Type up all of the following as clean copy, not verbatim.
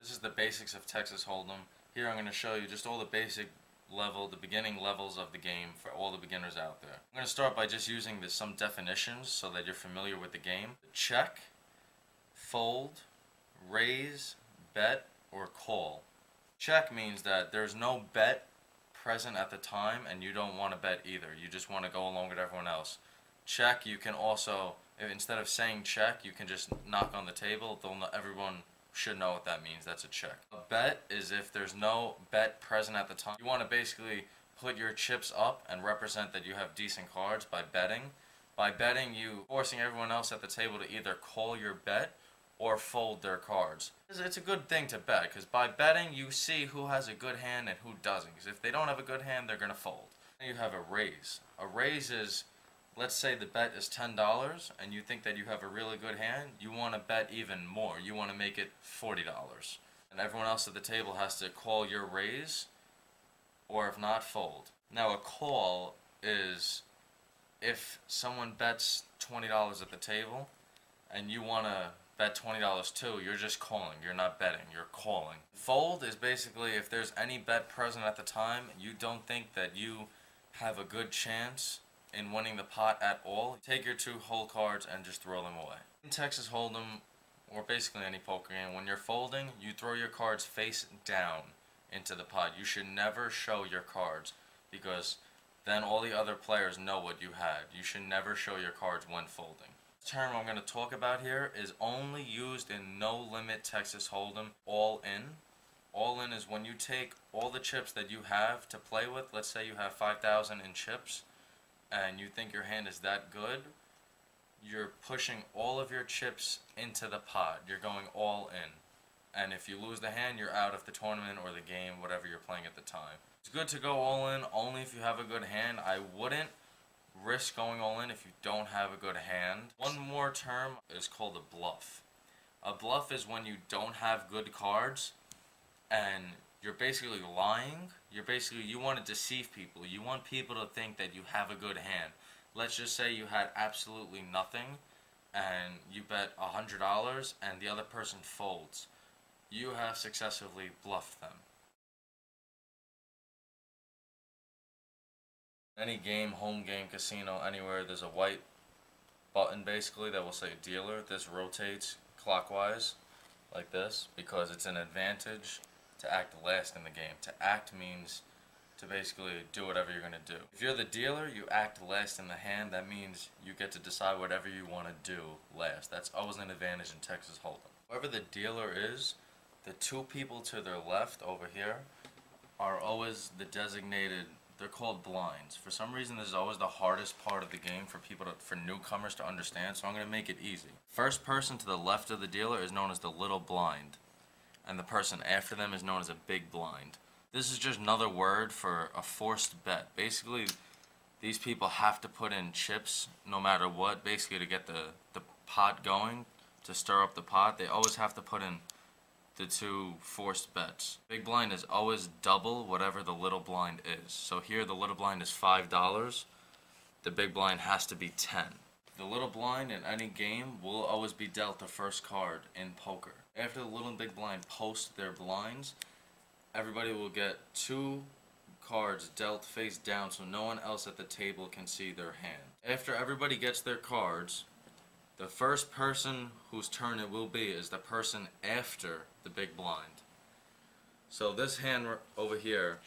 This is the basics of Texas Hold'em. Here I'm going to show you just all the the beginning levels of the game for all the beginners out there. I'm going to start by just using some definitions so that you're familiar with the game. Check, fold, raise, bet, or call. Check means that there's no bet present at the time and you don't want to bet either. You just want to go along with everyone else. Check, you can also, instead of saying check, you can just knock on the table. Everyone should know what that means. That's a check. A bet is if there's no bet present at the time. You want to basically put your chips up and represent that you have decent cards by betting. By betting, you forcing everyone else at the table to either call your bet or fold their cards. It's a good thing to bet, because by betting you see who has a good hand and who doesn't. Because if they don't have a good hand, they're going to fold. Then you have a raise. A raise is, let's say the bet is $10 and you think that you have a really good hand, you want to bet even more. You want to make it $40. And everyone else at the table has to call your raise, or if not, fold. Now a call is if someone bets $20 at the table and you want to bet $20 too, you're just calling. You're not betting, you're calling. Fold is basically if there's any bet present at the time, you don't think that you have a good chance in winning the pot at all, take your 2 whole cards and just throw them away. In Texas Hold'em, or basically any poker game, when you're folding, you throw your cards face down into the pot. You should never show your cards, because then all the other players know what you had. You should never show your cards when folding. The term I'm going to talk about here is only used in No Limit Texas Hold'em, all in. All in is when you take all the chips that you have to play with. Let's say you have 5,000 in chips and you think your hand is that good, you're pushing all of your chips into the pot. You're going all in. And if you lose the hand, you're out of the tournament or the game, whatever you're playing at the time. It's good to go all in only if you have a good hand. I wouldn't risk going all in if you don't have a good hand. One more term is called a bluff. A bluff is when you don't have good cards and you're basically lying. You want to deceive people. You want people to think that you have a good hand. Let's just say you had absolutely nothing and you bet $100 and the other person folds. You have successfully bluffed them. Any game, home game, casino, anywhere, there's a white button basically that will say dealer. This rotates clockwise like this because it's an advantage to act last in the game. To act means to basically do whatever you're going to do. If you're the dealer, you act last in the hand. That means you get to decide whatever you want to do last. That's always an advantage in Texas Hold'em. Whoever the dealer is, the 2 people to their left over here are always the designated, they're called blinds. For some reason, this is always the hardest part of the game for newcomers to understand, so I'm going to make it easy. First person to the left of the dealer is known as the little blind, and the person after them is known as a big blind. This is just another word for a forced bet. Basically, these people have to put in chips no matter what, basically to get the pot going, to stir up the pot. They always have to put in the 2 forced bets. Big blind is always double whatever the little blind is. So here the little blind is $5. The big blind has to be 10. The little blind in any game will always be dealt the first card in poker. After the little and big blind post their blinds, everybody will get 2 cards dealt face down so no one else at the table can see their hand. After everybody gets their cards, the first person whose turn it will be is the person after the big blind. So this hand over here,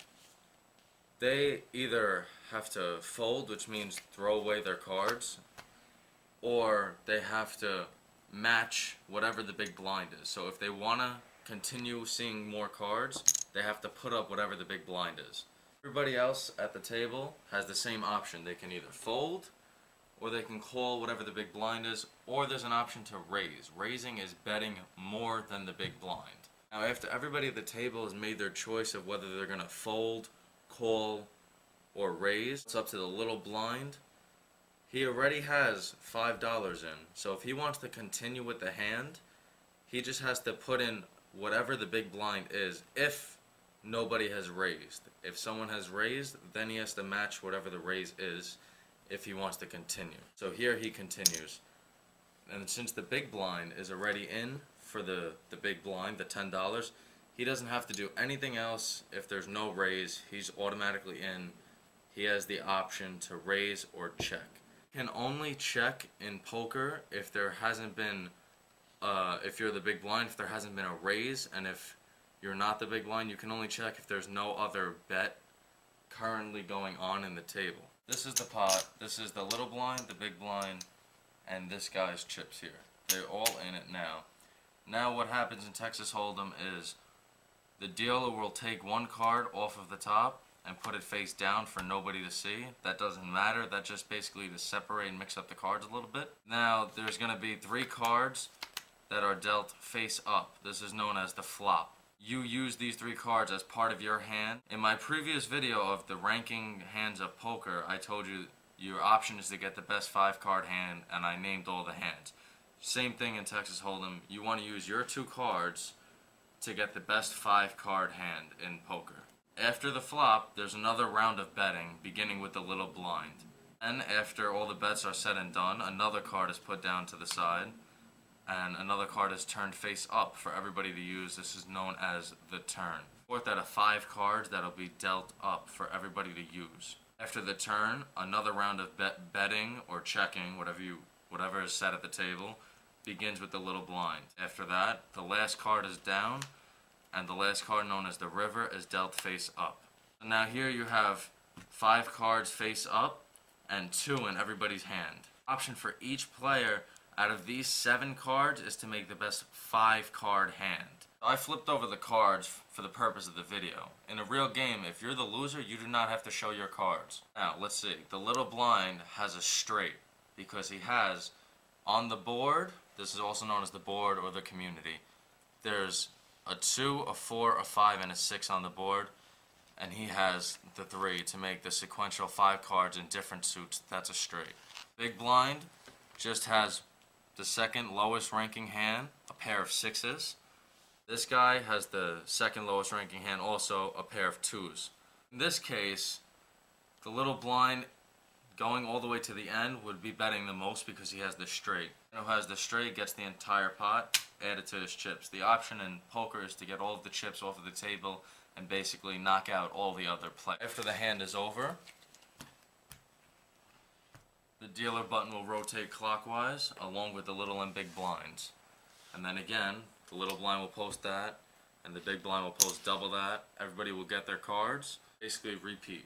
they either have to fold, which means throw away their cards, or they have to match whatever the big blind is. So if they want to continue seeing more cards, they have to put up whatever the big blind is. Everybody else at the table has the same option. They can either fold, or they can call whatever the big blind is, or there's an option to raise. Raising is betting more than the big blind. Now after everybody at the table has made their choice of whether they're going to fold, call, or raise, it's up to the little blind. He already has $5 in, so if he wants to continue with the hand, he just has to put in whatever the big blind is if nobody has raised. If someone has raised, then he has to match whatever the raise is if he wants to continue. So here he continues. And since the big blind is already in for the big blind, the $10, He doesn't have to do anything else. If there's no raise, he's automatically in. He has the option to raise or check. You can only check in poker if there hasn't been, if you're the big blind, if there hasn't been a raise, and if you're not the big blind, you can only check if there's no other bet currently going on in the table. This is the pot, this is the little blind, the big blind, and this guy's chips here. They're all in it now. Now what happens in Texas Hold'em is the dealer will take one card off of the top and put it face down for nobody to see. That doesn't matter, that's just basically to separate and mix up the cards a little bit. Now there's going to be 3 cards that are dealt face up. This is known as the flop. You use these 3 cards as part of your hand. In my previous video of the ranking hands of poker, I told you your option is to get the best 5-card hand, and I named all the hands. Same thing in Texas Hold'em. You want to use your 2 cards to get the best 5-card hand in poker. After the flop, there's another round of betting, beginning with the little blind. And after all the bets are said and done, another card is put down to the side, and another card is turned face up for everybody to use. This is known as the turn. 4th out of 5 cards that'll be dealt up for everybody to use. After the turn, another round of betting or checking, whatever is set at the table, begins with the little blind. After that, the last card is down, and the last card, known as the river, is dealt face up. So now here you have 5 cards face up and 2 in everybody's hand. Option for each player out of these 7 cards is to make the best 5-card hand. I flipped over the cards for the purpose of the video. In a real game, if you're the loser, you do not have to show your cards. Now, let's see. The little blind has a straight because he has on the board, this is also known as the board or the community, there's a 2, a 4, a 5, and a 6 on the board, and he has the 3 to make the sequential 5 cards in different suits. That's a straight. Big blind just has the second lowest ranking hand, a pair of 6s. This guy has the second lowest ranking hand, also a pair of 2s. In this case, the little blind going all the way to the end would be betting the most because he has the straight. Who has the straight gets the entire pot added to his chips. The option in poker is to get all of the chips off of the table and basically knock out all the other players. After the hand is over, the dealer button will rotate clockwise along with the little and big blinds. And then again, the little blind will post that, and the big blind will post double that. Everybody will get their cards. Basically repeat.